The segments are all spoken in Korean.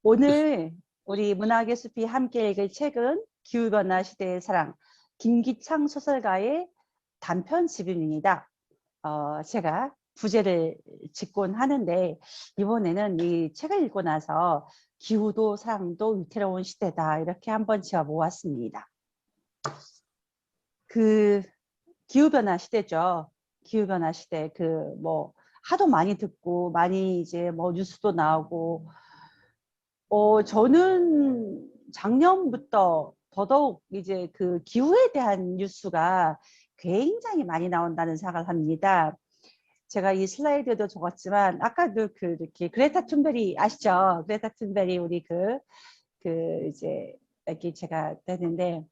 오늘 우리 문학의 숲이 함께 읽을 책은 기후변화 시대의 사랑, 김기창 소설가의 단편집입니다. 제가 부제를 짓곤 하는데 이번에는 이 책을 읽고 나서 기후도 사랑도 위태로운 시대다 이렇게 한번 지어 모았습니다. 그 기후변화 시대죠. 기후변화 시대 하도 많이 듣고 많이 이제 뉴스도 나오고 저는 작년부터 더더욱 이제 그 기후에 대한 뉴스가 굉장히 많이 나온다는 생각을 합니다. 제가 이 슬라이드도 적었지만 아까도 이렇게 그레타 툰베리 아시죠? 그레타 툰베리 우리 이제 여기 제가 했는데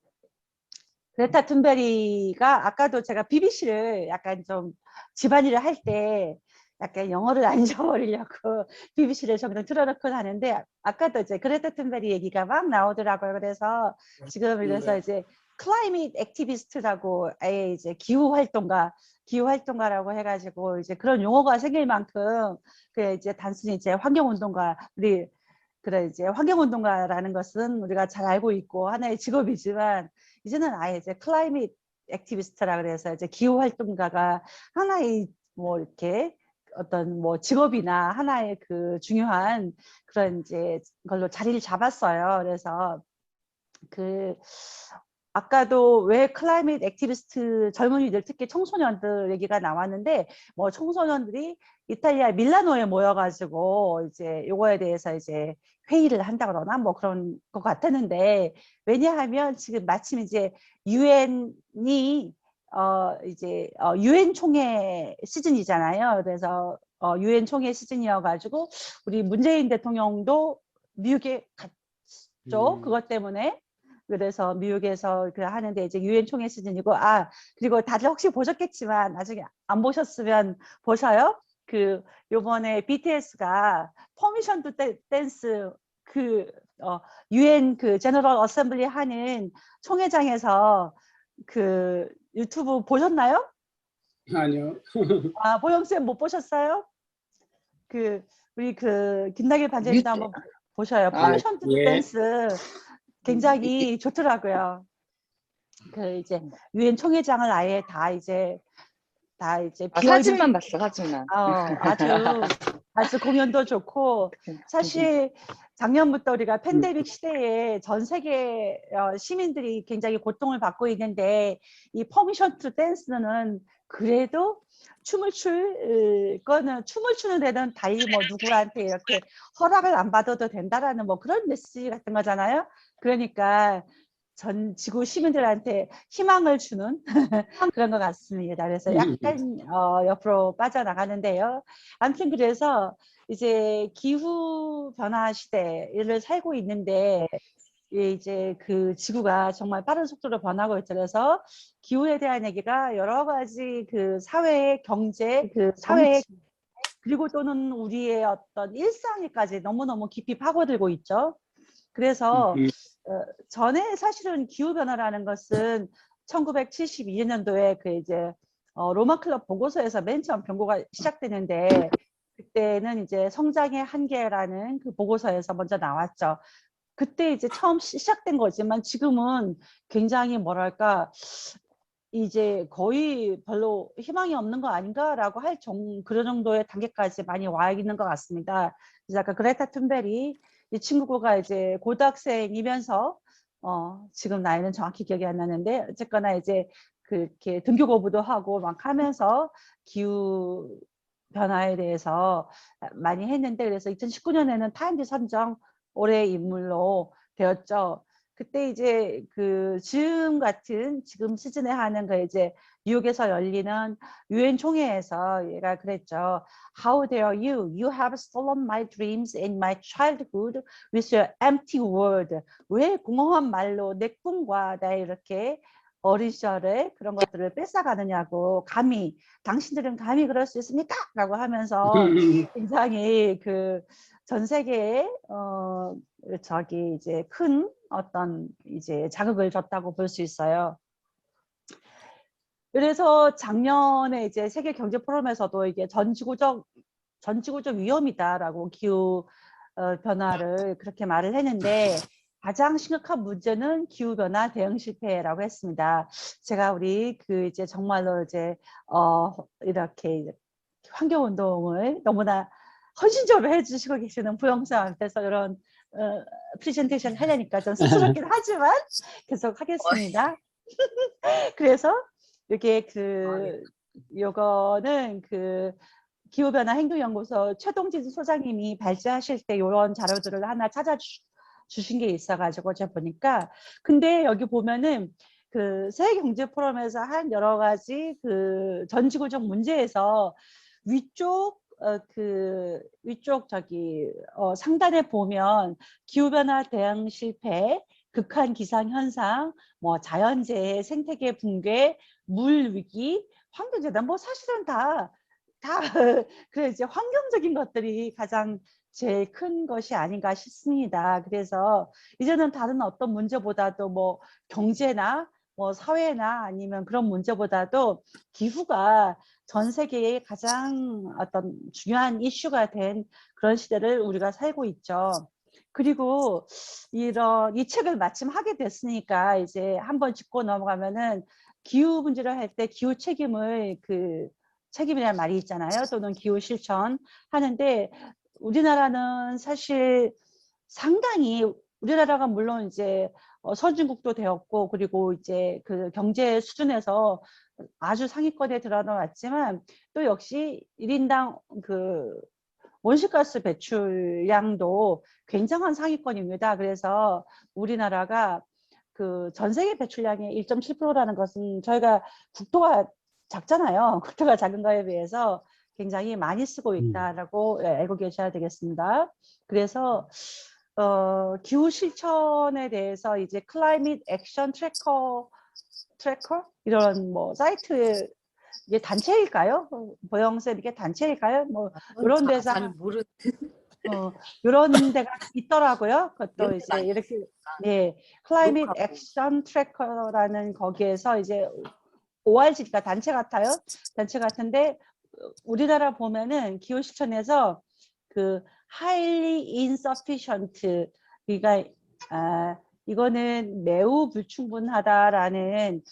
그레타 툰베리가 아까도 제가 BBC를 약간 좀 집안일을 할 때 약간 영어를 안 잊어버리려고 BBC를 정정 틀어놓고 하는데 아까도 이제 그레타 툰베리 얘기가 막 나오더라고요. 그래서 지금 그래서 이제 클라이밋 액티비스트라고 아예 이제 기후 활동가라고 해가지고 이제 그런 용어가 생길 만큼 그 이제 단순히 이제 환경운동가 그래 이제 환경운동가라는 것은 우리가 잘 알고 있고 하나의 직업이지만 이제는 아예 이제 클라이밋 액티비스트라 그래서 이제 기후 활동가가 하나의 이렇게 어떤 직업이나 하나의 그 중요한 그런 이제 걸로 자리를 잡았어요. 그래서 아까도 왜 클라이밋 액티비스트 젊은이들 특히 청소년들 얘기가 나왔는데 청소년들이 이탈리아 밀라노에 모여가지고 이제 요거에 대해서 이제 회의를 한다 그러나 그런 것 같았는데 왜냐하면 지금 마침 이제 유엔이 이제 유엔 총회 시즌이잖아요. 그래서 유엔 총회 시즌이어가지고 우리 문재인 대통령도 미국에 갔죠. 그것 때문에. 그래서 미국에서 하는데 이제 유엔 총회 시즌이고 그리고 다들 혹시 보셨겠지만 나중에 안 보셨으면 보셔요. 요번에 BTS가 퍼미션 투 댄스 유엔 제너럴 어셈블리 하는 총회장에서 유튜브 보셨나요? 아니요. 보영쌤 못 보셨어요? 우리 김나길 반장님도 한번 보셔요. 퍼미션 투 댄스 굉장히 좋더라고요. 이제 유엔 총회장을 아예 다 이제 사진만 봤어, 사진만. 아주 공연도 좋고 사실 작년부터 우리가 팬데믹 시대에 전 세계 시민들이 굉장히 고통을 받고 있는데 이 퍼미션 투 댄스는 그래도 춤을 추는 데는 달리 누구한테 이렇게 허락을 안 받아도 된다라는 그런 메시지 같은 거잖아요. 그러니까 전 지구 시민들한테 희망을 주는 그런 것 같습니다. 그래서 약간 옆으로 빠져나가는데요. 아무튼 그래서 이제 기후 변화 시대를 살고 있는데 이제 지구가 정말 빠른 속도로 변하고 있죠. 그래서 기후에 대한 얘기가 여러 가지 사회, 경제, 그리고 또는 우리의 어떤 일상에까지 너무너무 깊이 파고들고 있죠. 그래서 전에 사실은 기후변화라는 것은 1972년도에 이제 로마 클럽 보고서에서 맨 처음 경고가 시작되는데 그때는 이제 성장의 한계라는 보고서에서 먼저 나왔죠. 그때 이제 처음 시작된 거지만 지금은 굉장히 뭐랄까 이제 거의 별로 희망이 없는 거 아닌가라고 할 그런 정도의 단계까지 많이 와 있는 것 같습니다. 그래서 아까 그레타 툰베리 이 친구가 이제 고등학생이면서 지금 나이는 정확히 기억이 안 나는데 어쨌거나 이제 그렇게 등교 거부도 하고 막 하면서 기후 변화에 대해서 많이 했는데 그래서 2019년에는 타임즈 선정 올해의 인물로 되었죠. 그때 이제 지금 시즌에 하는 이제 뉴욕에서 열리는 유엔 총회에서 얘가 그랬죠. How dare you? You have stolen my dreams and my childhood with your empty word. 왜 공허한 말로 내 꿈과 나의 이렇게 어린 시절에 그런 것들을 뺏어가느냐고 당신들은 감히 그럴 수 있습니까? 라고 하면서 굉장히 전 세계에 이제 큰 어떤 이제 자극을 줬다고 볼 수 있어요. 그래서 작년에 이제 세계 경제 포럼에서도 이게 전 지구적 위험이다라고 기후 변화를 그렇게 말을 했는데 가장 심각한 문제는 기후변화 대응 실패라고 했습니다. 제가 우리 그 이제 정말로 이제 이렇게 환경운동을 너무나 헌신적으로 해주시고 계시는 부영사 앞에서 이런 프레젠테이션을 하려니까 좀 쑥스럽긴 하지만 계속 하겠습니다. 그래서 이게 요거는 기후변화 행동연구소 최동진 소장님이 발제하실 때 이런 자료들을 하나 찾아주신 게 있어가지고 제가 보니까 근데 여기 보면은 세계경제포럼에서 한 여러 가지 전지구적 문제에서 위쪽 위쪽 상단에 보면 기후변화 대응 실패, 극한 기상 현상, 뭐 자연재해, 생태계 붕괴, 물 위기, 환경재단 뭐 사실은 다 그래 이제 환경적인 것들이 가장 제일 큰 것이 아닌가 싶습니다. 그래서 이제는 다른 어떤 문제보다도 뭐 경제나 뭐 사회나 아니면 그런 문제보다도 기후가 전 세계의 가장 어떤 중요한 이슈가 된 그런 시대를 우리가 살고 있죠. 그리고 이 책을 마침 하게 됐으니까 이제 한번 짚고 넘어가면은 기후 문제를 할 때 기후 책임을 책임이라는 말이 있잖아요. 또는 기후 실천 하는데 우리나라는 사실 상당히 우리나라가 물론 이제 선진국도 되었고 그리고 이제 경제 수준에서 아주 상위권에 들어왔지만 또 역시 1인당 온실가스 배출량도 굉장한 상위권입니다. 그래서 우리나라가 전 세계 배출량의 1.7%라는 것은 저희가 국토가 작잖아요. 국토가 작은 거에 비해서 굉장히 많이 쓰고 있다라고 알고 계셔야 되겠습니다. 그래서 기후 실천에 대해서 이제 클라이밋 액션 트래커 이런 뭐 사이트 이게 단체일까요? 보영쌤 이게 단체일까요? 뭐 이런 데서 잘 모르. 이런 데가 있더라고요. 그것도 이제 많이 이렇게 클라이밋 녹화하고. 액션 트래커라는 거기에서 이제 ORG가 단체 같아요. 단체 같은데 우리나라 보면은 기후 실천에서 highly insufficient 그러니까 이거는 매우 불충분하다라는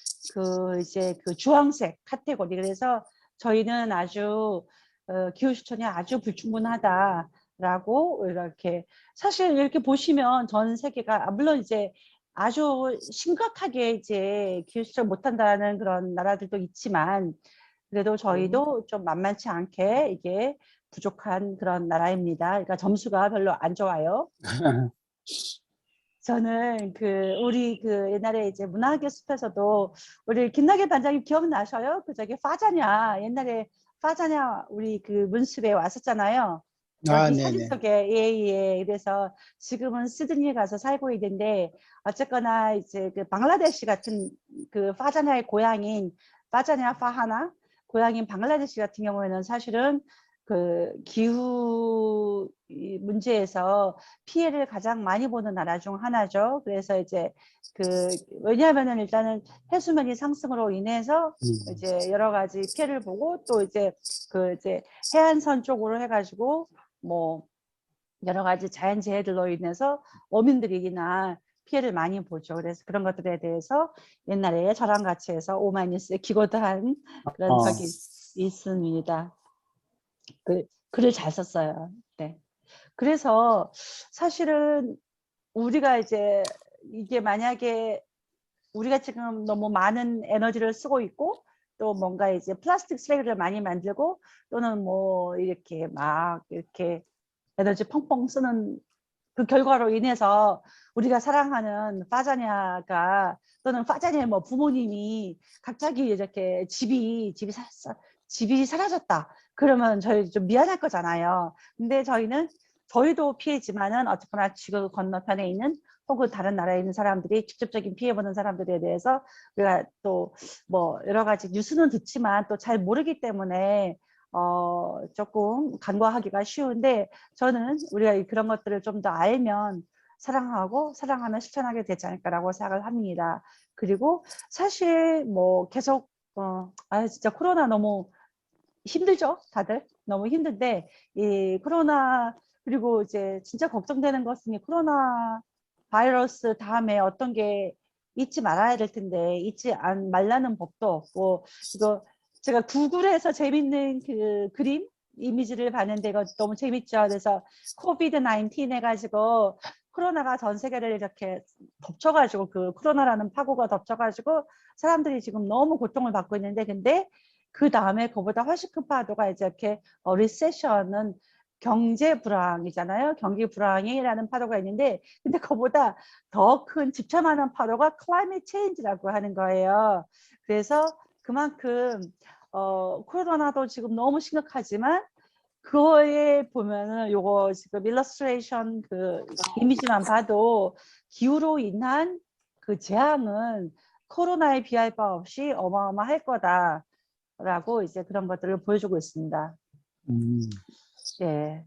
이제 주황색 카테고리. 그래서 저희는 아주 기후 실천이 아주 불충분하다라고 이렇게 사실 이렇게 보시면 전 세계가 물론 이제 아주 심각하게 이제 기후 실천 못한다는 그런 나라들도 있지만 그래도 저희도 좀 만만치 않게 이게 부족한 그런 나라입니다. 그러니까 점수가 별로 안 좋아요. 저는 우리 옛날에 이제 문화학교 숲에서도 우리 김나길 반장님 기억나셔요? 파자냐 옛날에 파자냐 우리 문숲에 왔었잖아요. 여기 사진 네네. 속에 예예. 그래서 지금은 시드니에 가서 살고 있는데 어쨌거나 이제 방글라데시 같은 파자냐의 고향인 파자냐 파하나 고향인 방글라데시 같은 경우에는 사실은 기후 문제에서 피해를 가장 많이 보는 나라 중 하나죠. 그래서 이제 왜냐하면은 일단은 해수면이 상승으로 인해서 이제 여러 가지 피해를 보고 또 이제 이제 해안선 쪽으로 해가지고 뭐 여러 가지 자연재해들로 인해서 어민들이나 피해를 많이 보죠. 그래서 그런 것들에 대해서 옛날에 저랑 같이 해서 오마이뉴스에 기고도 한 그런 적이 있습니다. 글을 잘 썼어요. 네. 그래서 사실은 우리가 이제 이게 만약에 우리가 지금 너무 많은 에너지를 쓰고 있고 또 뭔가 이제 플라스틱 쓰레기를 많이 만들고 또는 뭐 이렇게 막 이렇게 에너지 펑펑 쓰는 결과로 인해서 우리가 사랑하는 파자냐가 또는 파자냐의 뭐 부모님이 갑자기 이렇게 집이 사라졌다. 그러면 저희 좀 미안할 거잖아요. 근데 저희도 피해지만은 어쨌거나 지구 건너편에 있는 혹은 다른 나라에 있는 사람들이 직접적인 피해 보는 사람들에 대해서 우리가 또 뭐 여러 가지 뉴스는 듣지만 또 잘 모르기 때문에 조금 간과하기가 쉬운데 저는 우리가 그런 것들을 좀 더 알면 사랑하고 사랑하면 실천하게 되지 않을까라고 생각을 합니다. 그리고 사실 뭐 계속 진짜 코로나 너무 힘들죠, 다들 너무 힘든데 이 코로나 그리고 이제 진짜 걱정되는 것은 이 코로나 바이러스 다음에 어떤 게 잊지 말아야 될 텐데 잊지 말라는 법도 없고 이거 제가 구글에서 재밌는 그 그림 이미지를 봤는데 이거 너무 재밌죠. 그래서 코비드 19 해가지고 코로나가 전 세계를 이렇게 덮쳐가지고 그 코로나라는 파고가 덮쳐가지고 사람들이 지금 너무 고통을 받고 있는데 근데 그 다음에 그보다 훨씬 큰 파도가 이제 이렇게 리세션은 경제 불황이잖아요. 경기 불황이라는 파도가 있는데 근데 그보다 더 큰 집차만한 파도가 클라이밋 체인지라고 하는 거예요. 그래서 그만큼 코로나도 지금 너무 심각하지만 그거에 보면은 요거 지금 일러스트레이션 그 이미지만 봐도 기후로 인한 그 재앙은 코로나에 비할 바 없이 어마어마할 거다라고 이제 그런 것들을 보여주고 있습니다. 예.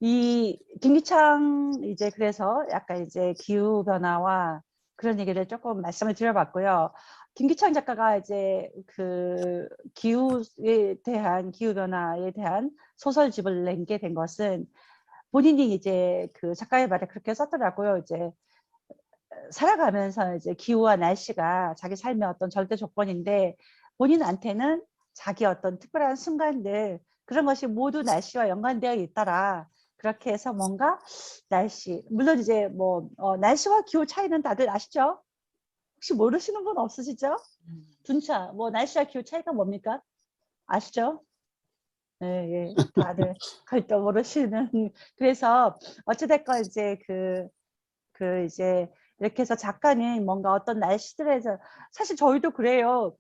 이 김기창 이제 그래서 약간 이제 기후 변화와 그런 얘기를 조금 말씀을 드려봤고요. 김기창 작가가 이제 그 기후에 대한 기후 변화에 대한 소설집을 내게 된 것은 본인이 이제 그 작가의 말에 그렇게 썼더라고요. 이제 살아가면서 이제 기후와 날씨가 자기 삶의 어떤 절대 조건인데 본인한테는 자기 어떤 특별한 순간들 그런 것이 모두 날씨와 연관되어 있더라. 그렇게 해서 뭔가 날씨 물론 이제 뭐 날씨와 기후 차이는 다들 아시죠? 혹시 모르시는 분 없으시죠? 분차 뭐 날씨와 기후 차이가 뭡니까? 아시죠? 네, 예, 다들 그걸 모르시는 그래서 어찌됐건 이제 그 이제 이렇게 해서 작가는 뭔가 어떤 날씨들에서 사실 저희도 그래요.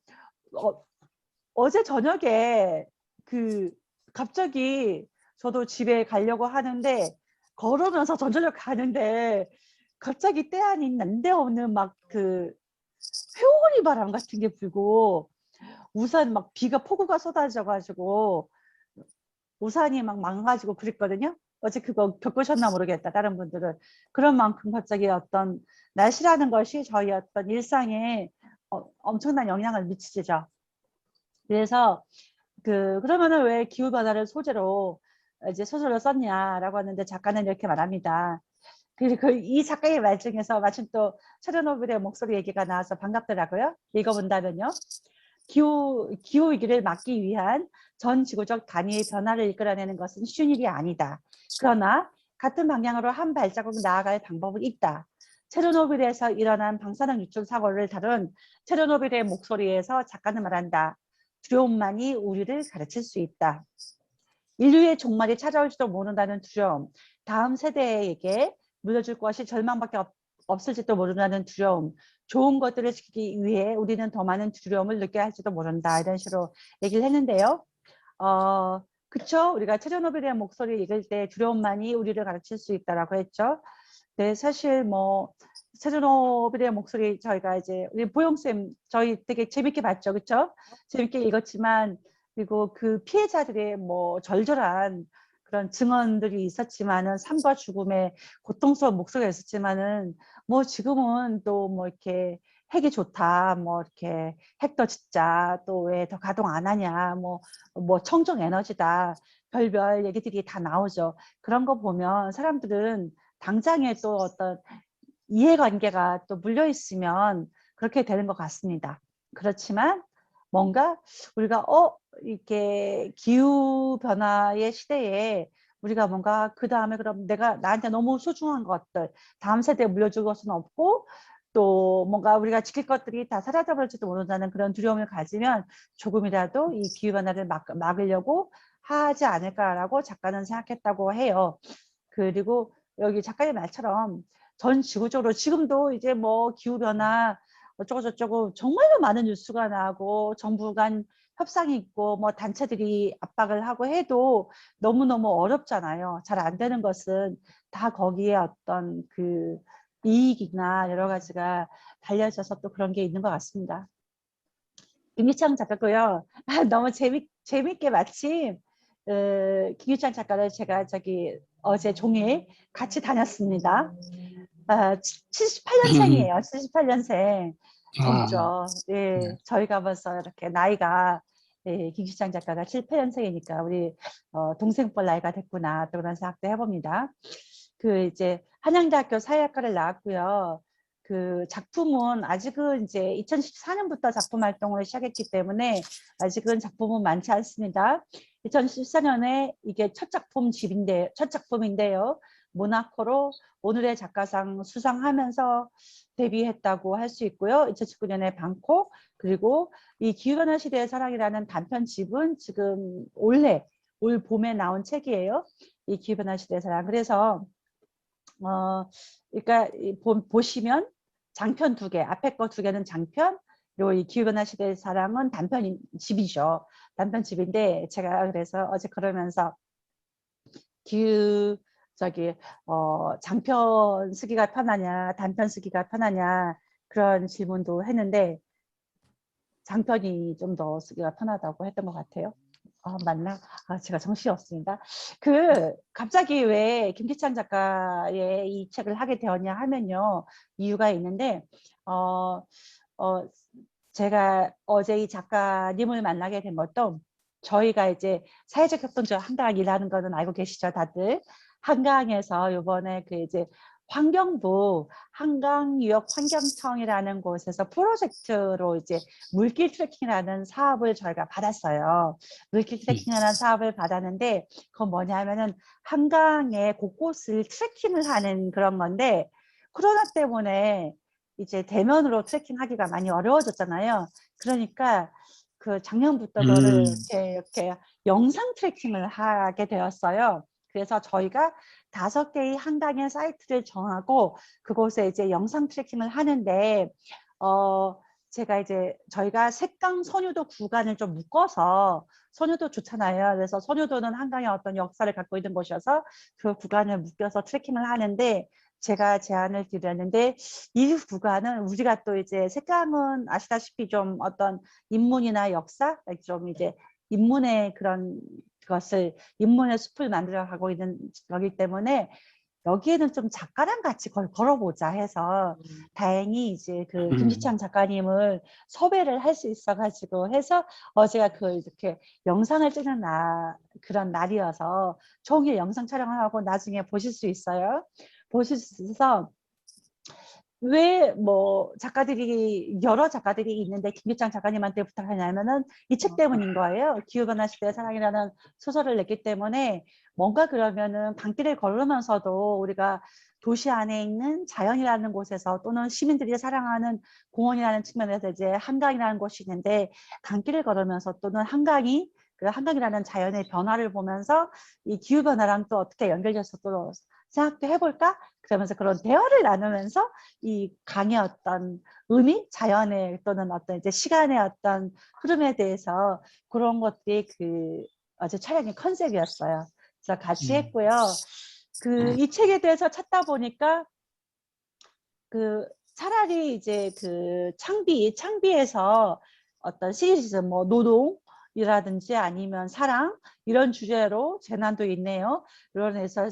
어제 저녁에 그 갑자기 저도 집에 가려고 하는데 걸으면서 전철역 가는데 갑자기 때 아닌 난데없는 막 그 회오리 바람 같은 게 불고 우산 막 비가 폭우가 쏟아져 가지고 우산이 막 망가지고 그랬거든요. 어제 그거 겪으셨나 모르겠다. 다른 분들은 그런 만큼 갑자기 어떤 날씨라는 것이 저희 어떤 일상에 엄청난 영향을 미치죠. 그래서 그러면은 왜 기후 변화를 소재로 이제 소설로 썼냐라고 하는데 작가는 이렇게 말합니다. 그리고 이 작가의 말 중에서 마침 또 체르노빌의 목소리 얘기가 나와서 반갑더라고요. 읽어본다면요. 기후 위기를 막기 위한 전 지구적 단위의 변화를 이끌어내는 것은 쉬운 일이 아니다. 그러나 같은 방향으로 한 발자국 나아갈 방법은 있다. 체르노빌에서 일어난 방사능 유출 사고를 다룬 체르노빌의 목소리에서 작가는 말한다. 두려움만이 우리를 가르칠 수 있다. 인류의 종말이 찾아올지도 모른다는 두려움, 다음 세대에게 물려줄 것이 절망밖에 없을지도 모른다는 두려움, 좋은 것들을 지키기 위해 우리는 더 많은 두려움을 느껴야 할지도 모른다. 이런 식으로 얘기를 했는데요. 그쵸? 우리가 체르노빌의 목소리 읽을 때 두려움만이 우리를 가르칠 수 있다라고 했죠. 네, 사실 뭐 체르노빌의 목소리 저희가 이제 우리 보영쌤 저희 되게 재밌게 봤죠. 그쵸? 재밌게 읽었지만 그리고 그 피해자들의 뭐 절절한 그런 증언들이 있었지만은 삶과 죽음의 고통스러운 목소리가 있었지만은 뭐 지금은 또 뭐 이렇게 핵이 좋다 뭐 이렇게 핵 더 짓자 또 왜 더 가동 안 하냐 뭐 청정 에너지다 별별 얘기들이 다 나오죠. 그런 거 보면 사람들은 당장에 또 어떤 이해관계가 또 물려 있으면 그렇게 되는 것 같습니다. 그렇지만 뭔가 우리가 이렇게 기후 변화의 시대에 우리가 뭔가 그 다음에 그럼 내가 나한테 너무 소중한 것들 다음 세대에 물려줄 것은 없고 또 뭔가 우리가 지킬 것들이 다 사라져버릴지도 모른다는 그런 두려움을 가지면 조금이라도 이 기후 변화를 막으려고 하지 않을까라고 작가는 생각했다고 해요. 그리고 여기 작가의 말처럼 전 지구적으로 지금도 이제 뭐 기후변화 어쩌고 저쩌고 정말로 많은 뉴스가 나고 정부 간 협상이 있고 뭐 단체들이 압박을 하고 해도 너무너무 어렵잖아요. 잘 안 되는 것은 다 거기에 어떤 그 이익이나 여러 가지가 달려져서 또 그런 게 있는 것 같습니다. 김유창 작가고요. 너무 재밌게 마침 김유창 작가를 제가 저기 어제 종일 같이 다녔습니다. 78년생이에요. 78년생. 젊죠. 예, 저희가 벌써 이렇게 나이가 예, 김기창 작가가 78년생이니까 우리 동생뻘 나이가 됐구나 또 그런 생각도 해봅니다. 그 이제 한양대학교 사회학과를 나왔고요. 그 작품은 아직은 이제 2014년부터 작품 활동을 시작했기 때문에 아직은 작품은 많지 않습니다. 2014년에 이게 첫 작품인데요. 모나코로 오늘의 작가상 수상하면서 데뷔했다고 할 수 있고요. 2019년에 방콕, 그리고 이 기후변화 시대의 사랑이라는 단편집은 지금 올 봄에 나온 책이에요. 이 기후변화 시대의 사랑. 그래서 그러니까 보시면 장편 2개, 앞에 거 2개는 장편, 그리고 이 기후변화 시대의 사랑은 단편집이죠. 단편집인데 제가 그래서 어제 그러면서 기후 장편 쓰기가 편하냐, 단편 쓰기가 편하냐 그런 질문도 했는데 장편이 좀 더 쓰기가 편하다고 했던 것 같아요. 맞나? 제가 정신이 없습니다. 갑자기 왜 김기찬 작가의 이 책을 하게 되었냐 하면요. 이유가 있는데, 어, 어, 제가 어제 이 작가님을 만나게 된 것도 저희가 이제 사회적 협동조 한강이라는 거는 알고 계시죠, 다들? 한강에서 이번에 그 이제 환경부 한강유역환경청이라는 곳에서 프로젝트로 이제 물길 트래킹이라는 사업을 저희가 받았어요. 물길 트래킹이라는 사업을 받았는데 그건 뭐냐면은 한강의 곳곳을 트래킹을 하는 그런 건데 코로나 때문에 이제 대면으로 트래킹하기가 많이 어려워졌잖아요. 그러니까 그 작년부터 그거를 이렇게 영상 트래킹을 하게 되었어요. 그래서 저희가 5개의 한강의 사이트를 정하고 그곳에 이제 영상 트래킹을 하는데 제가 이제 저희가 색강 선유도 구간을 좀 묶어서 선유도 좋잖아요. 그래서 선유도는 한강의 어떤 역사를 갖고 있는 곳이어서 그 구간을 묶여서 트래킹을 하는데 제가 제안을 드렸는데 이 구간은 우리가 또 이제 색강은 아시다시피 좀 어떤 인문이나 역사 좀 이제 인문의 그런 것을 인문의 숲을 만들어 가고 있는 거기 때문에 여기에는 좀 작가랑 같이 걸어보자 해서 다행히 이제 그 김지창 작가님을 섭외를 할 수 있어가지고 해서 어제가 이렇게 영상을 찍는 그런 날이어서 종일 영상 촬영을 하고 나중에 보실 수 있어요. 보실 수 있어서 왜 여러 작가들이 있는데 김기창 작가님한테 부탁하냐면은 이 책 때문인 거예요. 기후변화 시대의 사랑이라는 소설을 냈기 때문에 뭔가 그러면은 강길을 걸으면서도 우리가 도시 안에 있는 자연이라는 곳에서 또는 시민들이 사랑하는 공원이라는 측면에서 이제 한강이라는 곳이 있는데 강길을 걸으면서 또는 그 한강이라는 자연의 변화를 보면서 이 기후변화랑 또 어떻게 연결돼서 또 생각도 해볼까? 그러면서 그런 대화를 나누면서 이 강의 어떤 의미, 자연의 또는 어떤 이제 시간의 어떤 흐름에 대해서 그런 것들이 어제 촬영의 컨셉이었어요. 그래서 같이 했고요. 이 책에 대해서 찾다 보니까 차라리 이제 창비에서 어떤 시리즈 노동이라든지 아니면 사랑 이런 주제로 재난도 있네요. 이런 해서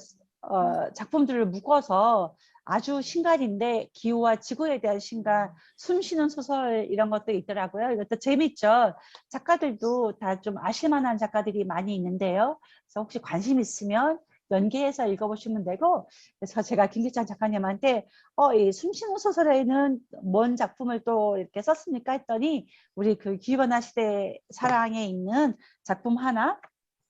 작품들을 묶어서 아주 신간인데 기후와 지구에 대한 신간, 숨쉬는 소설 이런 것도 있더라고요. 이것도 재밌죠. 작가들도 다 좀 아실만한 작가들이 많이 있는데요. 그래서 혹시 관심 있으면 연계해서 읽어보시면 되고, 그래서 제가 김기찬 작가님한테 이 숨쉬는 소설에는 뭔 작품을 또 이렇게 썼습니까 했더니 우리 그 기후변화 시대 사랑에 있는 작품 하나,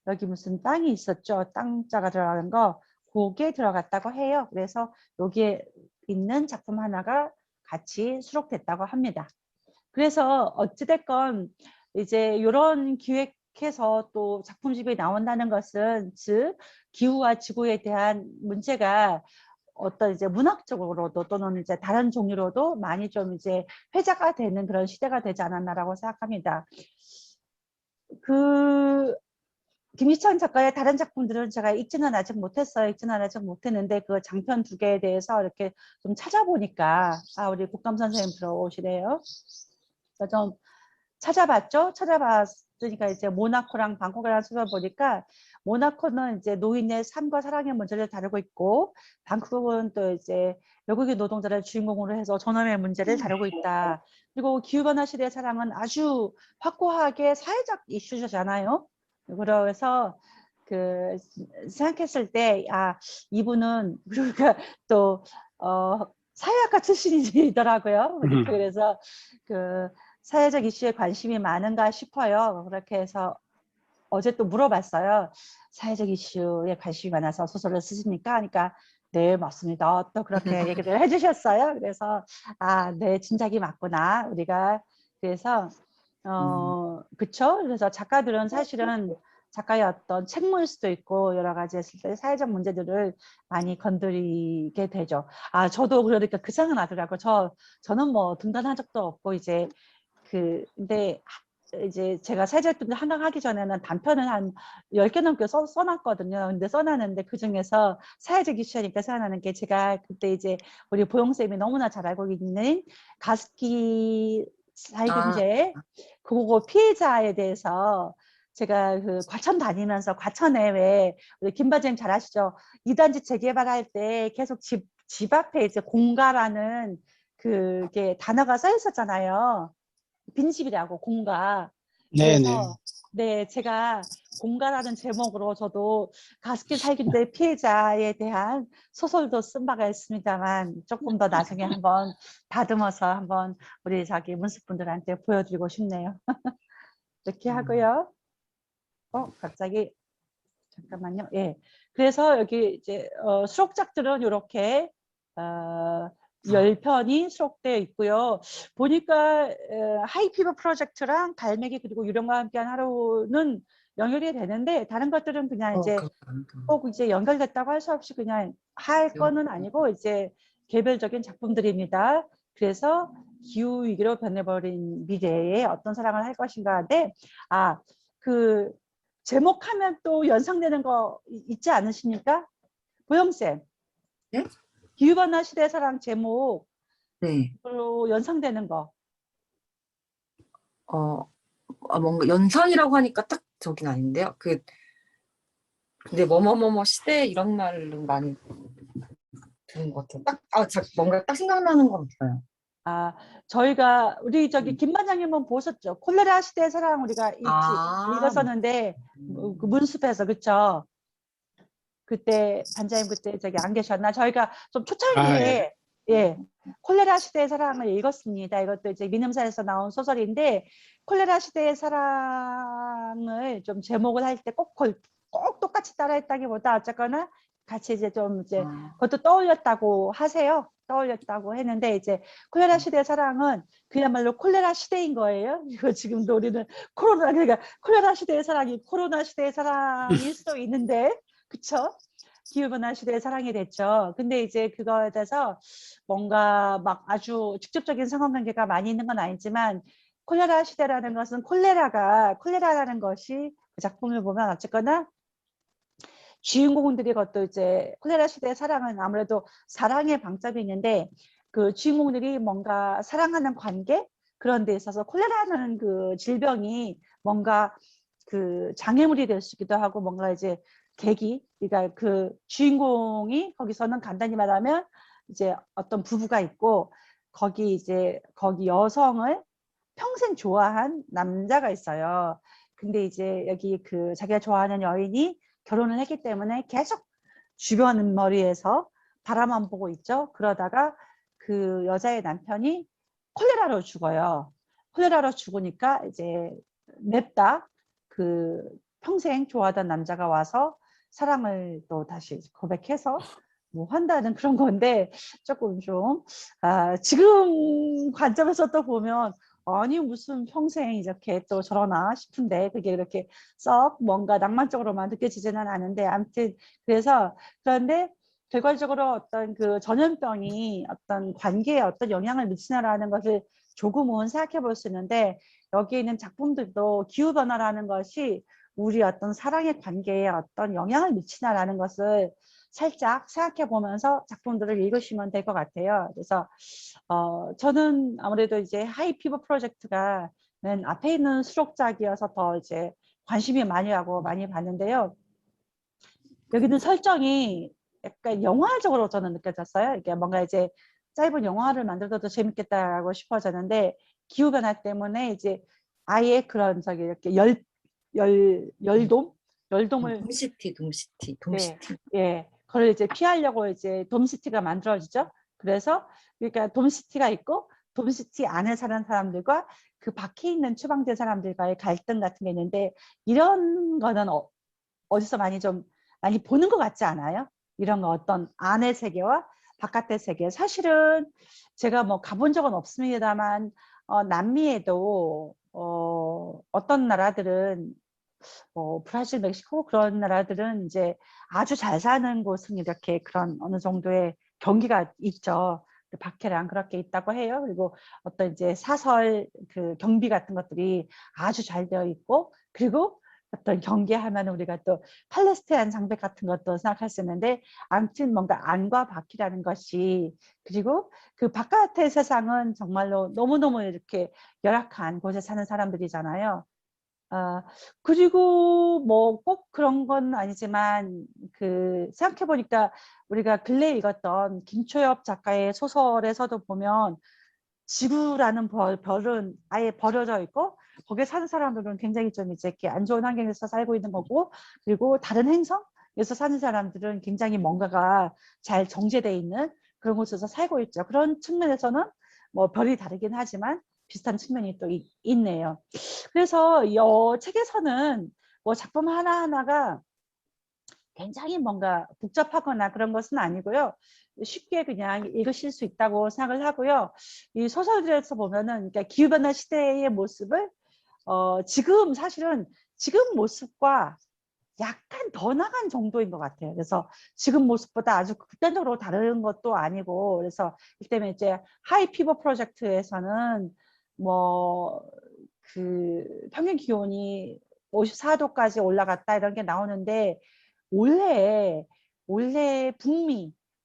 여기 무슨 땅이 있었죠. 땅자가 들어가는 거 그게 들어갔다고 해요. 그래서 여기에 있는 작품 하나가 같이 수록됐다고 합니다. 그래서 어찌됐건 이제 이런 기획해서 또 작품집이 나온다는 것은 즉 기후와 지구에 대한 문제가 어떤 이제 문학적으로도 또는 이제 다른 종류로도 많이 좀 이제 회자가 되는 그런 시대가 되지 않았나라고 생각합니다. 김희찬 작가의 다른 작품들은 제가 읽지는 아직 못했어요. 읽지는 아직 못했는데 그 장편 2개에 대해서 이렇게 좀 찾아보니까 우리 국감 선생님 들어오시래요. 그래서 좀 찾아봤죠. 찾아봤으니까 이제 모나코랑 방콕이라는 소설 보니까 모나코는 이제 노인의 삶과 사랑의 문제를 다루고 있고, 방콕은 또 이제 외국인 노동자를 주인공으로 해서 전염의 문제를 다루고 있다. 그리고 기후변화 시대의 사랑은 아주 확고하게 사회적 이슈잖아요. 그래서 그 생각했을 때, 아, 이분은 우리가 또 사회학과 출신이더라고요. 그러니까 그래서 그 사회적 이슈에 관심이 많은가 싶어요. 그렇게 해서 어제 또 물어봤어요. 사회적 이슈에 관심이 많아서 소설을 쓰십니까? 하니까 네, 맞습니다. 또 그렇게 얘기를 해주셨어요. 그래서 아, 네, 짐작이 맞구나. 우리가 그래서 그쵸? 그래서 작가들은 사실은 작가의 어떤 책무일 수도 있고 여러 가지 했을 때 사회적 문제들을 많이 건드리게 되죠. 아, 저도 그러니까 그 생각 나더라고요. 저는 뭐 등단한 적도 없고 이제 근데 이제 제가 사회적분들 한강하기 전에는 단편을 한 10개 넘게 써놨거든요. 근데 써놨는데 그중에서 사회적 이슈니까 생각나는 게 제가 그때 이제 우리 보영쌤이 너무나 잘 알고 있는 가습기 살균제 그거 피해자에 대해서 제가 그 과천 다니면서 과천에 왜 우리 김반장님 잘 아시죠? 2단지 재개발할 때 계속 집 앞에 이제 공가라는 그게 단어가 써 있었잖아요. 빈집이라고 공가. 네네. 그래서 네, 제가 공가라는 제목으로 저도 가습기 살균제 피해자에 대한 소설도 쓴 바가 있습니다만 조금 더 나중에 한번 다듬어서 한번 우리 자기 문수분들한테 보여드리고 싶네요. 이렇게 하고요. 갑자기 잠깐만요. 예. 그래서 여기 이제 수록작들은 이렇게 10편이 수록되어 있고요. 보니까 하이피버 프로젝트랑 갈매기 그리고 유령과 함께한 하루는 연결이 되는데 다른 것들은 그냥 이제 꼭 이제 연결됐다고 할 수 없이 그냥 할 거는 아니고 이제 개별적인 작품들입니다. 그래서 기후 위기로 변해버린 미래에 어떤 사랑을 할 것인가인데 그 제목하면 또 연상되는 거 있지 않으십니까? 보영쌤. 네? 기후변화 시대 사랑 제목으로 네. 연상되는 거. 뭔가 연상이라고 하니까 딱 저긴 아닌데요. 근데 뭐뭐뭐뭐 시대 이런 말은 많이 들은 것 같아요. 뭔가 딱 생각나는 건 없어요. 저희가 우리 저기 김 반장님은 보셨죠? 콜레라 시대의 사랑 우리가 읽었었는데 그 문숲에서 그쵸? 그때 반장님 그때 저기 안 계셨나? 저희가 좀 초창기에 예, 콜레라 시대의 사랑을 읽었습니다. 이것도 이제 민음사에서 나온 소설인데 콜레라 시대의 사랑을 좀 제목을 할 때 꼭 똑같이 따라했다기보다 어쨌거나 같이 이제 좀 이제 그것도 떠올렸다고 하세요. 떠올렸다고 했는데 이제 콜레라 시대의 사랑은 그야말로 콜레라 시대인 거예요. 이거 지금도 우리는 그러니까 콜레라 시대의 사랑이 코로나 시대의 사랑일 수도 있는데 그쵸? 기후변화 시대의 사랑이 됐죠. 근데 이제 그거에 대해서 뭔가 막 아주 직접적인 상관관계가 많이 있는 건 아니지만 콜레라 시대라는 것은 콜레라라는 것이 그 작품을 보면 어쨌거나 주인공들이 그것도 이제 콜레라 시대의 사랑은 아무래도 사랑의 방점이 있는데 그 주인공들이 뭔가 사랑하는 관계 그런 데 있어서 콜레라는 그 질병이 뭔가 그 장애물이 될 수 있기도 하고 뭔가 이제 그러니까 그 주인공이 거기서는 간단히 말하면 이제 어떤 부부가 있고 거기 여성을 평생 좋아한 남자가 있어요. 근데 이제 여기 그 자기가 좋아하는 여인이 결혼을 했기 때문에 계속 주변 머리에서 바라만 보고 있죠. 그러다가 그 여자의 남편이 콜레라로 죽어요. 콜레라로 죽으니까 이제 냅다 그 평생 좋아하던 남자가 와서 사랑을 또 다시 고백해서 뭐 한다는 그런 건데 조금 좀 지금 관점에서 또 보면 아니 무슨 평생 이렇게 또 저러나 싶은데 그게 이렇게 썩 뭔가 낭만적으로만 느껴지지는 않은데 아무튼 그런데 결과적으로 어떤 그 전염병이 어떤 관계에 어떤 영향을 미치나라는 것을 조금은 생각해 볼 수 있는데 여기 있는 작품들도 기후변화라는 것이 우리 어떤 사랑의 관계에 어떤 영향을 미치나라는 것을 살짝 생각해 보면서 작품들을 읽으시면 될 것 같아요. 그래서 저는 아무래도 이제 하이피버 프로젝트가 맨 앞에 있는 수록작이어서 더 이제 관심이 많이 가고 많이 봤는데요. 여기는 설정이 약간 영화적으로 저는 느껴졌어요. 이게 뭔가 이제 짧은 영화를 만들어도 재밌겠다라고 싶어졌는데 기후변화 때문에 이제 아예 그런 저기 이렇게 열돔을 돔시티. 네, 예, 그걸 이제 피하려고 이제 돔시티가 만들어지죠. 그래서 그러니까 돔시티가 있고 돔시티 안에 사는 사람들과 그 밖에 있는 추방된 사람들과의 갈등 같은 게 있는데 이런 거는 어디서 많이 보는 것 같지 않아요? 이런 거 어떤 안의 세계와 바깥의 세계. 사실은 제가 뭐 가본 적은 없습니다만 남미에도 어떤 나라들은 브라질, 멕시코 그런 나라들은 이제 아주 잘 사는 곳은 이렇게 그런 어느 정도의 경기가 있죠. 박해랑 그렇게 있다고 해요. 그리고 어떤 이제 사설 그 경비 같은 것들이 아주 잘 되어 있고, 그리고 어떤 경계하면 우리가 또 팔레스타인 장벽 같은 것도 생각할 수 있는데, 아무튼 뭔가 안과 밖이라는 것이, 그리고 그 바깥의 세상은 정말로 너무너무 이렇게 열악한 곳에 사는 사람들이잖아요. 아, 그리고 뭐 꼭 그런 건 아니지만 그 생각해 보니까 우리가 근래에 읽었던 김초엽 작가의 소설에서도 보면 지구라는 별은 아예 버려져 있고 거기에 사는 사람들은 굉장히 좀 이제 이렇게 안 좋은 환경에서 살고 있는 거고, 그리고 다른 행성에서 사는 사람들은 굉장히 뭔가가 잘 정제돼 있는 그런 곳에서 살고 있죠. 그런 측면에서는 뭐 별이 다르긴 하지만 비슷한 측면이 또 있네요. 그래서 이 책에서는 뭐 작품 하나하나가 굉장히 뭔가 복잡하거나 그런 것은 아니고요. 쉽게 그냥 읽으실 수 있다고 생각을 하고요. 이 소설들에서 보면은 그러니까 기후변화 시대의 모습을 지금 사실은 지금 모습과 약간 더 나간 정도인 것 같아요. 그래서 지금 모습보다 아주 극단적으로 다른 것도 아니고, 그래서 이때문에 이제 하이 피버 프로젝트에서는 뭐 그 평균 기온이 54도까지 올라갔다 이런 게 나오는데, 원래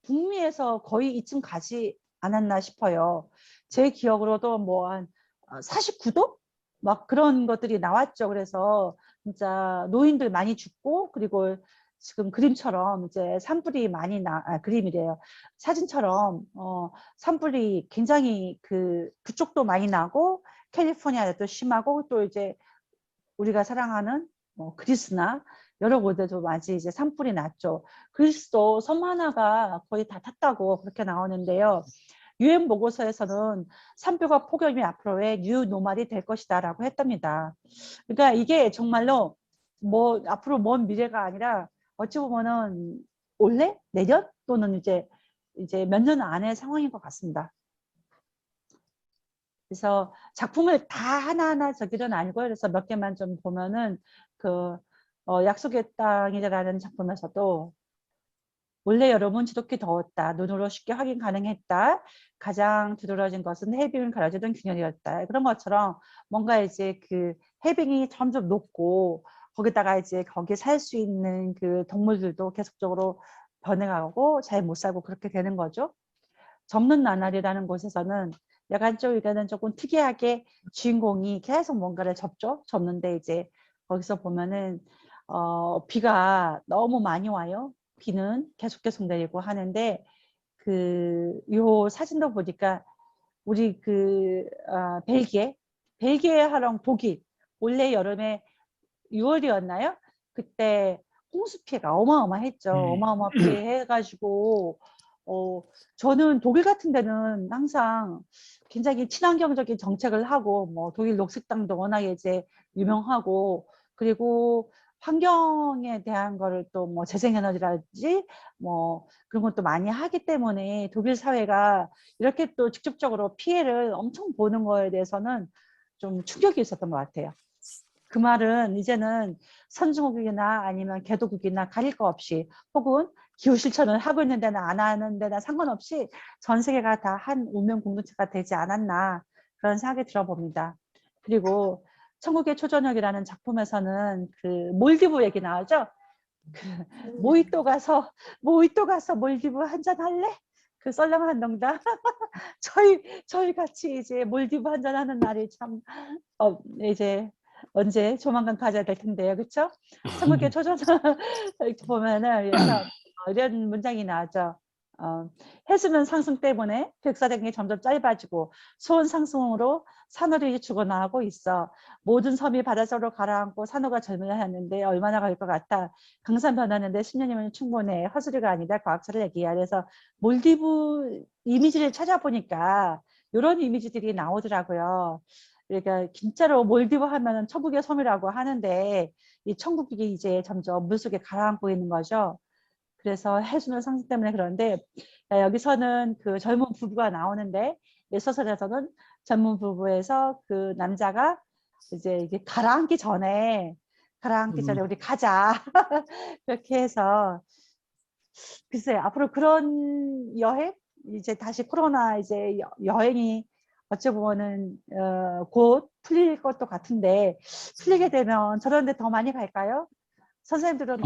북미에서 거의 이쯤 가지 않았나 싶어요. 제 기억으로도 뭐 한 49도? 막 그런 것들이 나왔죠. 그래서 진짜 노인들 많이 죽고, 그리고 지금 그림처럼 이제 산불이 많이 그림이래요. 사진처럼 산불이 굉장히 그쪽도 많이 나고 캘리포니아도 심하고, 또 이제 우리가 사랑하는 뭐 그리스나 여러 곳에도 많이 이제 산불이 났죠. 그리스도 섬 하나가 거의 다 탔다고 그렇게 나오는데요. 유엔 보고서에서는 산불과 폭염이 앞으로의 뉴 노멀이 될 것이다라고 했답니다. 그러니까 이게 정말로 뭐 앞으로 먼 미래가 아니라 어찌 보면은 올해, 내년 또는 이제 몇 년 안의 상황인 것 같습니다. 그래서 작품을 다 하나하나 저기는 아니고요. 그래서 몇 개만 좀 보면은 약속의 땅이라는 작품에서도 원래 여름은 지독히 더웠다. 눈으로 쉽게 확인 가능했다. 가장 두드러진 것은 해빙을 가려주던 균열이었다. 그런 것처럼 뭔가 이제 그 해빙이 점점 높고, 거기다가 이제 거기에 살 수 있는 그 동물들도 계속적으로 변해가고 잘 못 살고 그렇게 되는 거죠. 접는 나날이라는 곳에서는 약간 좀 이거는 조금 특이하게 주인공이 계속 뭔가를 접는데 이제 거기서 보면은 비가 너무 많이 와요. 비는 계속 내리고 하는데 요 사진도 보니까 우리 벨기에 하랑 독일, 원래 여름에 6월이었나요? 그때 홍수 피해가 어마어마했죠. 어마어마 피해가지고 저는 독일 같은 데는 항상 굉장히 친환경적인 정책을 하고, 뭐 독일 녹색당도 워낙에 이제 유명하고, 그리고 환경에 대한 거를 또 뭐 재생에너지라든지 뭐 그런 것도 많이 하기 때문에 독일 사회가 이렇게 또 직접적으로 피해를 엄청 보는 거에 대해서는 좀 충격이 있었던 것 같아요. 그 말은 이제는 선진국이나 아니면 개도국이나 가릴 거 없이, 혹은 기후 실천을 하고 있는 데나 안 하는 데나 상관없이 전 세계가 다 한 운명 공동체가 되지 않았나, 그런 생각이 들어봅니다. 그리고 천국의 초저녁이라는 작품에서는 그 몰디브 얘기 나오죠. 모히또 가서 몰디브 한잔 할래? 그 썰렁한 농담. 저희 같이 이제 몰디브 한잔 하는 날이 참 이제 언제 조만간 가져야 될 텐데요. 그렇죠? 천국의 초전서 이렇게 보면은 그래서 이런 문장이 나왔죠. 해수면 상승 때문에 백사장이 점점 짧아지고 수온 상승으로 산호들이 죽어나가고 있어. 모든 섬이 바다적으로 가라앉고 산호가 젊어야 하는데 얼마나 갈 것 같아. 강산 변하는데 10년이면 충분해. 헛소리가 아니다. 과학자를 얘기해. 그래서 몰디브 이미지를 찾아보니까 이런 이미지들이 나오더라고요. 그러니까 진짜로 몰디브 하면은 천국의 섬이라고 하는데 이 천국이 이제 점점 물속에 가라앉고 있는 거죠. 그래서 해수면 상승 때문에 그런데 여기서는 그 젊은 부부가 나오는데 이 소설에서는 젊은 부부에서 그 남자가 이제 이게 가라앉기 전에 우리 가자 그렇게 해서 글쎄요 앞으로 그런 여행 이제 다시 코로나 이제 여행이 어찌 보면은 곧 풀릴 것도 같은데 풀리게 되면 저런 데 더 많이 갈까요? 선생님들은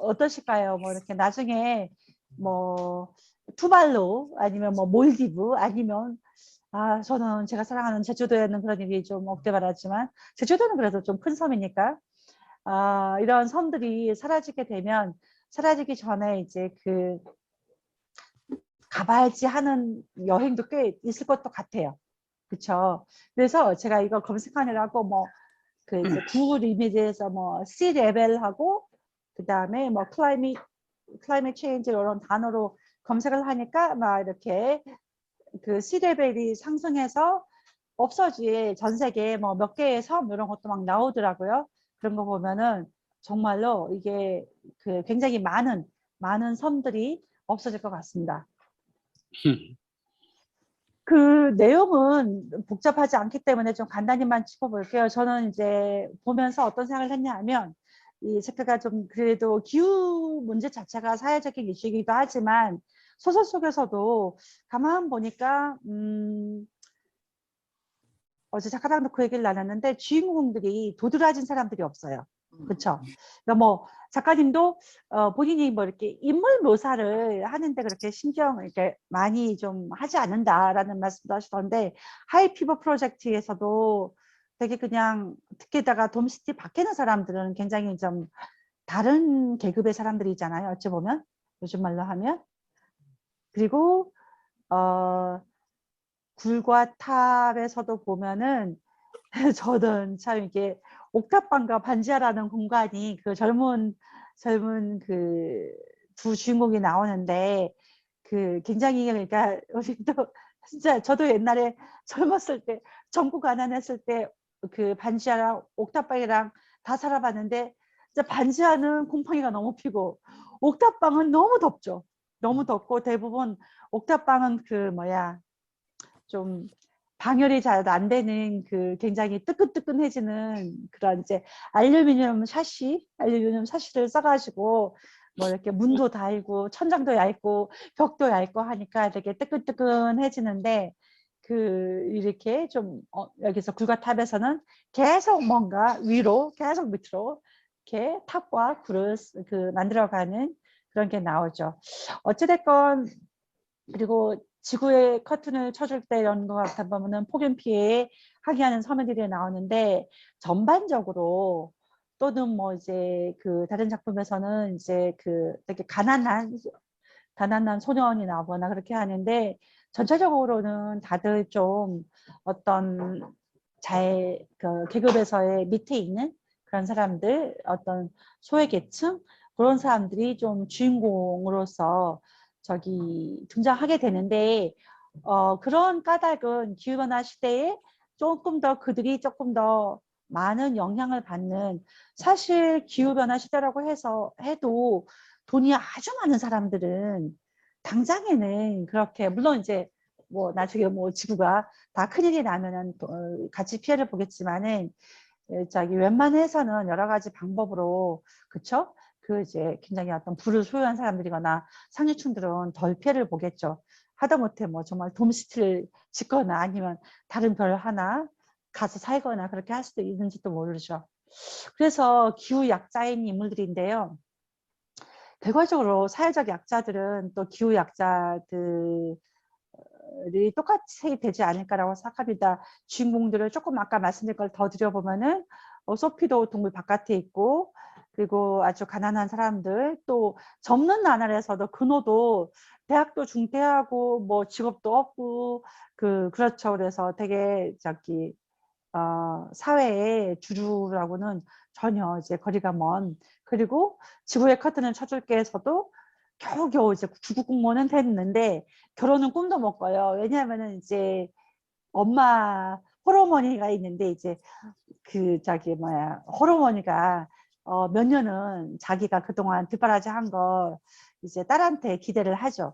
어떠실까요? 뭐 이렇게 나중에 뭐 투발루 아니면 뭐 몰디브 아니면 저는 제가 사랑하는 제주도에는 그런 일이 좀 없게 바라지만 제주도는 그래도 좀 큰 섬이니까 이런 섬들이 사라지게 되면 사라지기 전에 이제 그 가봐야지 하는 여행도 꽤 있을 것도 같아요. 그렇죠? 그래서 제가 이거 검색하느라고 뭐 그 이제 구글 이미지에서 뭐 sea level하고 그 다음에 뭐 climate change 이런 단어로 검색을 하니까 막 이렇게 그 sea level이 상승해서 없어질 전 세계 뭐 몇 개의 섬 이런 것도 막 나오더라고요. 그런 거 보면은 정말로 이게 그 굉장히 많은 섬들이 없어질 것 같습니다. 그 내용은 복잡하지 않기 때문에 좀 간단히만 짚어볼게요. 저는 이제 보면서 어떤 생각을 했냐 하면 이 작가가 좀 그래도 기후 문제 자체가 사회적인 이슈이기도 하지만 소설 속에서도 가만 보니까 어제 작가랑도 그 얘기를 나눴는데 주인공들이 도드라진 사람들이 없어요. 그렇죠? 그러니까 뭐 작가님도 본인이 뭐 이렇게 인물 묘사를 하는데 그렇게 신경을 이렇게 많이 좀 하지 않는다라는 말씀도 하시던데 하이피버 프로젝트에서도 되게 그냥 특히다가 돔시티 밖에는 사람들은 굉장히 좀 다른 계급의 사람들이잖아요. 어찌 보면 요즘 말로 하면 그리고 굴과 탑에서도 보면은 저는 참 이게 옥탑방과 반지하라는 공간이 그 젊은 그 두 주인공이 나오는데 그 굉장히 그러니까 우리도 진짜 저도 옛날에 젊었을 때 젊고 가난했을 때 그 반지하랑 옥탑방이랑 다 살아봤는데 진짜 반지하는 곰팡이가 너무 피고 옥탑방은 너무 덥죠. 너무 덥고 대부분 옥탑방은 그 뭐야 좀 방열이 잘 안 되는 그 굉장히 뜨끈뜨끈해지는 그런 이제 알루미늄 샤시를 써가지고 뭐 이렇게 문도 달고 천장도 얇고 벽도 얇고 하니까 되게 뜨끈뜨끈해지는데 그 이렇게 좀 여기서 굴과탑에서는 계속 뭔가 위로 계속 밑으로 이렇게 탑과 굴을 그 만들어가는 그런 게 나오죠. 어찌됐건 그리고 지구에 커튼을 쳐줄 때 이런 거 같아 보면은 폭염 피해에 항의하는 서민들이 나오는데 전반적으로 또는 뭐 이제 그 다른 작품에서는 이제 그 되게 가난한 소년이 나오거나 그렇게 하는데 전체적으로는 다들 좀 어떤 그 계급에서의 밑에 있는 그런 사람들 어떤 소외계층 그런 사람들이 좀 주인공으로서 저기 등장하게 되는데 그런 까닭은 기후변화 시대에 그들이 조금 더 많은 영향을 받는 사실 기후변화 시대라고 해도 돈이 아주 많은 사람들은 당장에는 그렇게 물론 이제 뭐 나중에 뭐 지구가 다 큰일이 나면은 같이 피해를 보겠지만은 저기 웬만해서는 여러 가지 방법으로 그쵸? 그 이제 굉장히 어떤 부를 소유한 사람들이거나 상류층들은 덜 피해를 보겠죠. 하다못해 뭐 정말 돔시티를 짓거나 아니면 다른 별 하나 가서 살거나 그렇게 할 수도 있는지도 모르죠. 그래서 기후 약자인 인물들인데요. 결과적으로 사회적 약자들은 또 기후 약자들이 부분들이 똑같이 되지 않을까라고 생각합니다. 주인공들을 조금 아까 말씀드린 걸 더 드려보면은 소피도 동굴 바깥에 있고, 그리고 아주 가난한 사람들, 또 접는 나날에서도 근호도 대학도 중퇴하고 뭐 직업도 없고 그렇죠. 그래서 되게 사회의 주류라고는 전혀 이제 거리가 먼, 그리고 지구의 커튼을 쳐줄게에서도 겨우겨우 이제 중국 공무원은 됐는데 결혼은 꿈도 못 꿔요. 왜냐하면은 이제 엄마 호르머니가 있는데 이제 호르머니가 몇 년은 자기가 그동안 뒷바라지 한 거 이제 딸한테 기대를 하죠.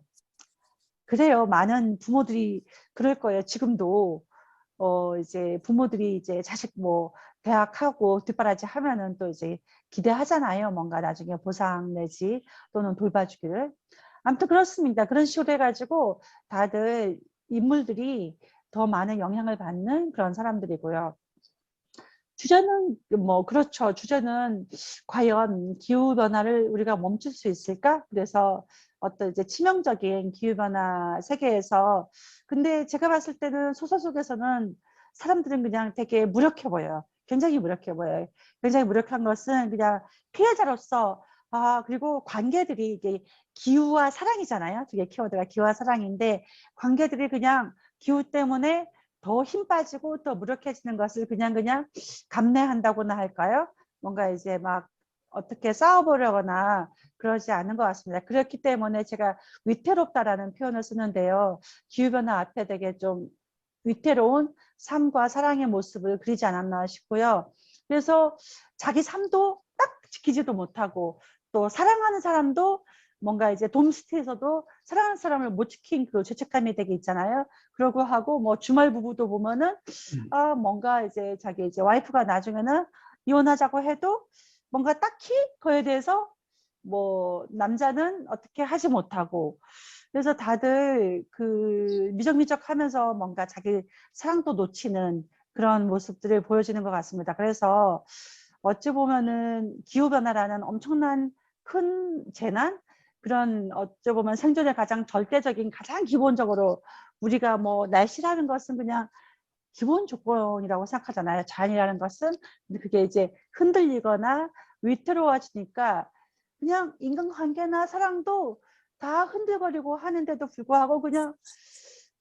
그래요. 많은 부모들이 그럴 거예요. 지금도 이제 부모들이 이제 자식 뭐 대학하고 뒷바라지 하면은 또 이제 기대하잖아요. 뭔가 나중에 보상 내지 또는 돌봐주기를. 아무튼 그렇습니다. 그런 식으로 해가지고 다들 인물들이 더 많은 영향을 받는 그런 사람들이고요. 주제는 뭐 그렇죠. 주제는 과연 기후 변화를 우리가 멈출 수 있을까? 그래서 어떤 이제 치명적인 기후 변화 세계에서, 근데 제가 봤을 때는 소설 속에서는 사람들은 그냥 되게 무력해 보여요. 굉장히 무력해 보여요. 굉장히 무력한 것은 그냥 피해자로서, 그리고 관계들이 이게 기후와 사랑이잖아요. 두 개 키워드가 기후와 사랑인데 관계들이 그냥 기후 때문에 더 힘 빠지고 또 무력해지는 것을 그냥 감내한다고나 할까요? 뭔가 이제 막 어떻게 싸워보려거나 그러지 않은 것 같습니다. 그렇기 때문에 제가 위태롭다라는 표현을 쓰는데요. 기후변화 앞에 되게 좀 위태로운 삶과 사랑의 모습을 그리지 않았나 싶고요. 그래서 자기 삶도 딱 지키지도 못하고 또 사랑하는 사람도 뭔가 이제 돔시티에서도 사랑하는 사람을 못 지킨 그 죄책감이 되게 있잖아요. 그러고 하고 뭐 주말 부부도 보면은 뭔가 이제 자기 이제 와이프가 나중에는 이혼하자고 해도 뭔가 딱히 그에 대해서 뭐 남자는 어떻게 하지 못하고, 그래서 다들 그 미적미적 하면서 뭔가 자기 사랑도 놓치는 그런 모습들을 보여지는 것 같습니다. 그래서 어찌 보면은 기후변화라는 엄청난 큰 재난, 그런 어찌 보면 생존의 가장 절대적인, 가장 기본적으로 우리가 뭐 날씨라는 것은 그냥 기본 조건이라고 생각하잖아요. 자연이라는 것은. 근데 그게 이제 흔들리거나 위태로워지니까 그냥 인간관계나 사랑도 다 흔들거리고 하는데도 불구하고 그냥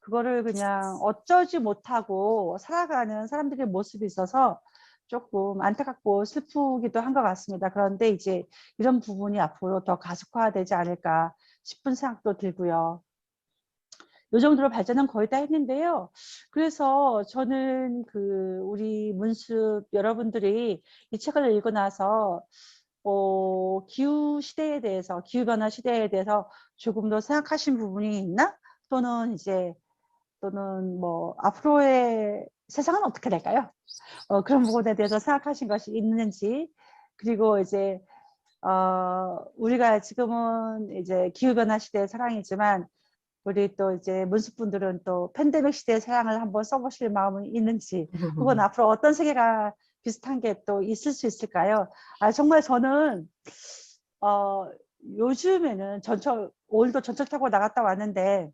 그거를 그냥 어쩌지 못하고 살아가는 사람들의 모습이 있어서 조금 안타깝고 슬프기도 한 것 같습니다. 그런데 이제 이런 부분이 앞으로 더 가속화되지 않을까 싶은 생각도 들고요. 이 정도로 발전은 거의 다 했는데요. 그래서 저는 우리 문습 여러분들이 이 책을 읽고 나서 기후 시대에 대해서, 기후변화 시대에 대해서 조금 더 생각하신 부분이 있나? 또는 뭐 앞으로의 세상은 어떻게 될까요? 그런 부분에 대해서 생각하신 것이 있는지, 그리고 이제 우리가 지금은 이제 기후변화 시대의 사랑이지만 우리 또 이제 문수분들은 또 팬데믹 시대의 사랑을 한번 써보실 마음이 있는지, 혹은 앞으로 어떤 세계가 비슷한 게 또 있을 수 있을까요? 정말 저는 요즘에는 오늘도 전철 타고 나갔다 왔는데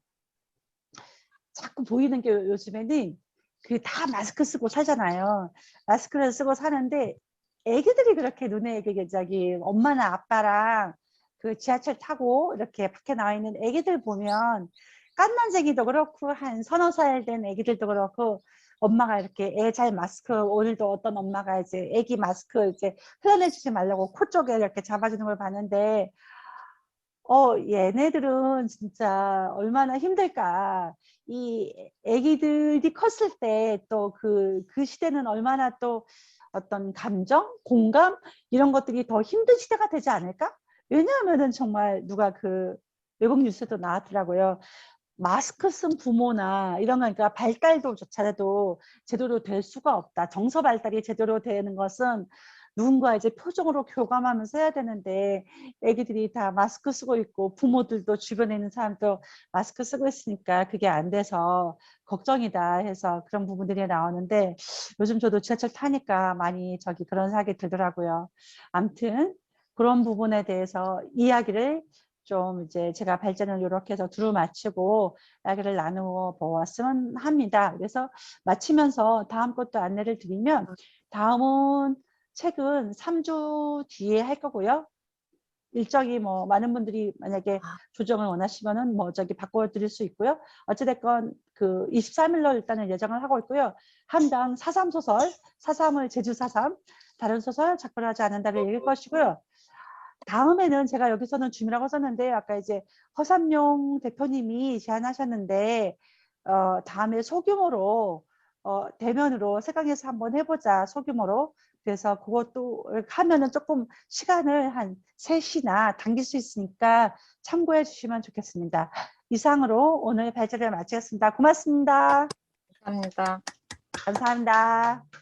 자꾸 보이는 게 요즘에는 다 마스크 쓰고 살잖아요. 마스크를 쓰고 사는데 애기들이 그렇게 눈에 엄마나 아빠랑 그 지하철 타고 이렇게 밖에 나와 있는 애기들 보면, 깐난쟁이도 그렇고 한 서너 살 된 애기들도 그렇고 엄마가 이렇게 애 잘 마스크, 오늘도 어떤 엄마가 이제 애기 마스크 이제 흘러내주지 말라고 코 쪽에 이렇게 잡아주는 걸 봤는데 얘네들은 진짜 얼마나 힘들까. 이 애기들이 컸을 때 또 그 시대는 얼마나 또 어떤 감정, 공감 이런 것들이 더 힘든 시대가 되지 않을까? 왜냐하면은 정말 누가 외국 뉴스도 나왔더라고요. 마스크 쓴 부모나 이런 거니까 발달도 조차도 제대로 될 수가 없다. 정서 발달이 제대로 되는 것은 누군가 이제 표정으로 교감하면서 해야 되는데 애기들이 다 마스크 쓰고 있고 부모들도 주변에 있는 사람도 마스크 쓰고 있으니까 그게 안 돼서 걱정이다 해서 그런 부분들이 나오는데, 요즘 저도 지하철 타니까 많이 그런 생각이 들더라고요. 아무튼 그런 부분에 대해서 이야기를 좀 이제 제가 발전을 이렇게 해서 두루 마치고 이야기를 나누어 보았으면 합니다. 그래서 마치면서 다음 것도 안내를 드리면 다음은 책은 3주 뒤에 할 거고요. 일정이 뭐 많은 분들이 만약에 조정을 원하시면은 뭐 저기 바꿔드릴 수 있고요. 어찌됐건 그 23일로 일단은 예정을 하고 있고요. 한당 4.3 소설, 4.3을 제주 4.3, 다른 소설 작별하지 않는다를 읽을 것이고요. 다음에는 제가 여기서는 줌이라고 썼는데 아까 이제 허삼용 대표님이 제안하셨는데 다음에 소규모로 대면으로 세강에서 한번 해보자 소규모로. 그래서 그것도 하면은 조금 시간을 한 3시나 당길 수 있으니까 참고해 주시면 좋겠습니다. 이상으로 오늘 발제를 마치겠습니다. 고맙습니다. 감사합니다. 감사합니다.